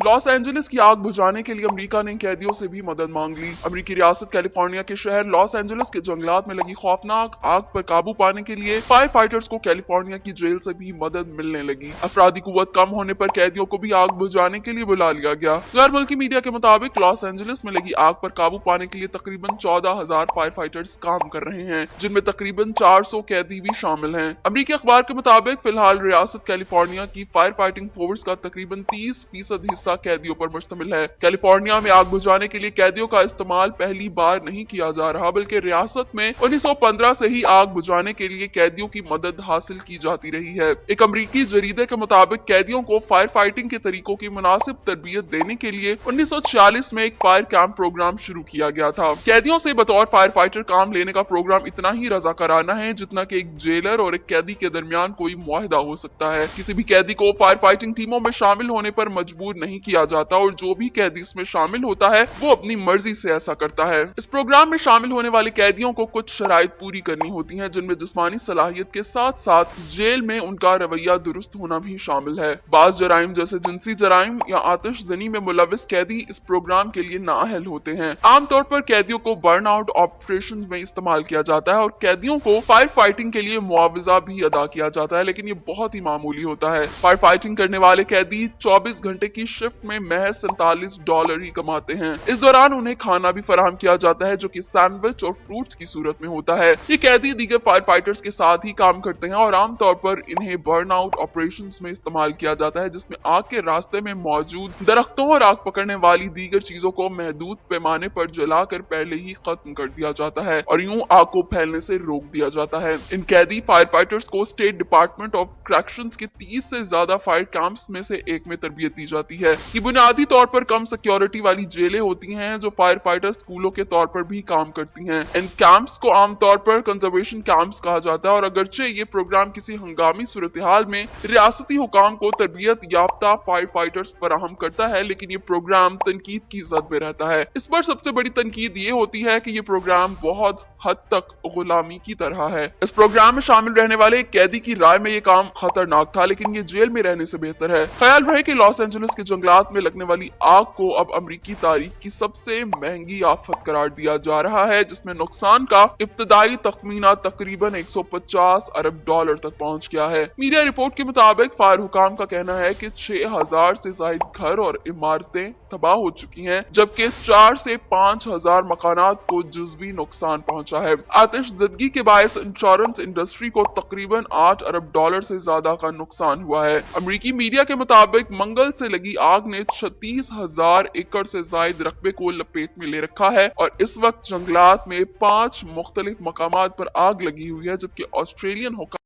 Los Angeles की आग बुझाने के लिए अमेरिका ने कैदियों से भी मदद मांग ली। अमेरिकी रियासत कैलिफोर्निया के शहर लॉस एंजलिस के जंगलात में लगी खौफनाक आग पर काबू पाने के लिए फायर फाइटर्स को कैलिफोर्निया की जेल से भी मदद मिलने लगी। अफरादी कुव्वत कम होने पर कैदियों को भी आग बुझाने के लिए बुला लिया गया। गैर मुल्की मीडिया के मुताबिक लॉस एंजलिस में लगी आग पर काबू पाने के लिए तकरीबन 14,000 फायर फाइटर्स काम कर रहे हैं, जिनमें तकरीबन 400 कैदी भी शामिल हैं। अमेरिकी अखबार के मुताबिक फिलहाल रियासत कैलिफोर्निया की फायर फाइटिंग फोर्स का तकरीबन 30% हिस्सा कैदियों पर मुश्तमिल है। कैलिफोर्निया में आग बुझाने के लिए कैदियों का इस्तेमाल पहली बार नहीं किया जा रहा, बल्कि रियासत में 1915 से ही आग बुझाने के लिए कैदियों की मदद हासिल की जाती रही है। एक अमेरिकी जरीदे के मुताबिक कैदियों को फायर फाइटिंग के तरीकों की मुनासिब तरबियत देने के लिए 1946 में एक फायर कैंप प्रोग्राम शुरू किया गया था। कैदियों से बतौर फायर फाइटर काम लेने का प्रोग्राम इतना ही रज़ाकाराना है जितना कि एक जेलर और एक कैदी के दरमियान कोई मुआहदा हो सकता है। किसी भी कैदी को फायर फाइटिंग टीमों में शामिल होने पर मजबूर नहीं किया जाता और जो भी कैदी इसमें शामिल होता है वो अपनी मर्जी से ऐसा करता है। इस प्रोग्राम में शामिल होने वाले कैदियों को कुछ शराइत पूरी करनी होती हैं, जिनमें जिस्मानी सलाहियत के साथ साथ जेल में उनका रवैया दुरुस्त होना भी शामिल है। बाज जराइम जैसे जिनसी जराइम या आतिशजनी में मुलविस कैदी इस प्रोग्राम के लिए नाअहल होते हैं। आमतौर पर कैदियों को बर्न आउट ऑपरेशन में इस्तेमाल किया जाता है और कैदियों को फायर फाइटिंग के लिए मुआवजा भी अदा किया जाता है, लेकिन ये बहुत ही मामूली होता है। फायर फाइटिंग करने वाले कैदी 24 घंटे की शिफ्ट में महज $47 ही कमाते हैं। इस दौरान उन्हें खाना भी फराहम किया जाता है, जो कि सैंडविच और फ्रूट्स की सूरत में होता है। ये कैदी दीगर फायर फाइटर्स के साथ ही काम करते हैं और आमतौर पर इन्हें बर्न आउट ऑपरेशंस में इस्तेमाल किया जाता है, जिसमें आग के रास्ते में मौजूद दरख्तों और आग पकड़ने वाली दीगर चीजों को महदूद पैमाने पर जलाकर पहले ही खत्म कर दिया जाता है और यूं आग को फैलने से रोक दिया जाता है। इन कैदी फायर फाइटर्स को स्टेट डिपार्टमेंट ऑफ करक्शंस के 30 से ज्यादा फायर कैंप्स में से एक में तरबियत दी जाती है। ये बुनियादी तौर पर कम सिक्योरिटी वाली जेलें होती हैं जो फायर फाइटर स्कूलों के तौर पर भी काम करती हैं। इन कैंप्स को आमतौर पर कंजर्वेशन कैंप्स कहा जाता है और अगरचे ये प्रोग्राम किसी हंगामी सूरत-ए-हाल में रियासती हुकाम को तरबियत याफ्ता फायर फाइटर्स फराहम करता है, लेकिन ये प्रोग्राम तनकीद की जद में रहता है। इस पर सबसे बड़ी तनकीद ये होती है कि ये प्रोग्राम बहुत हद तक गुलामी की तरह है। इस प्रोग्राम में शामिल रहने वाले एक कैदी की राय में ये काम खतरनाक था, लेकिन ये जेल में रहने से बेहतर है। ख्याल रहे कि लॉस एंजलिस के जंगलात में लगने वाली आग को अब अमेरिकी तारीख की सबसे महंगी आफत करार दिया जा रहा है, जिसमें नुकसान का इब्तदाई तखमीना तकरीबन $150 अरब तक पहुंच गया है। मीडिया रिपोर्ट के मुताबिक फायर हुकाम का कहना है कि 6,000 से ज्यादा घर और इमारतें तबाह हो चुकी हैं, जबकि 4 से 5,000 मकानात को जुज़वी नुकसान पहुंचा है। आतिशज़दगी के बायस इंश्योरेंस इंडस्ट्री को तकरीबन $8 अरब से ज्यादा का नुकसान हुआ है। अमेरिकी मीडिया के मुताबिक मंगल से लगी आग ने 36,000 एकड़ से ज्यादा रकबे को लपेट में ले रखा है और इस वक्त जंगलात में 5 मुख्तलिफ मकामात पर आग लगी हुई है, जबकि ऑस्ट्रेलियन हुक्म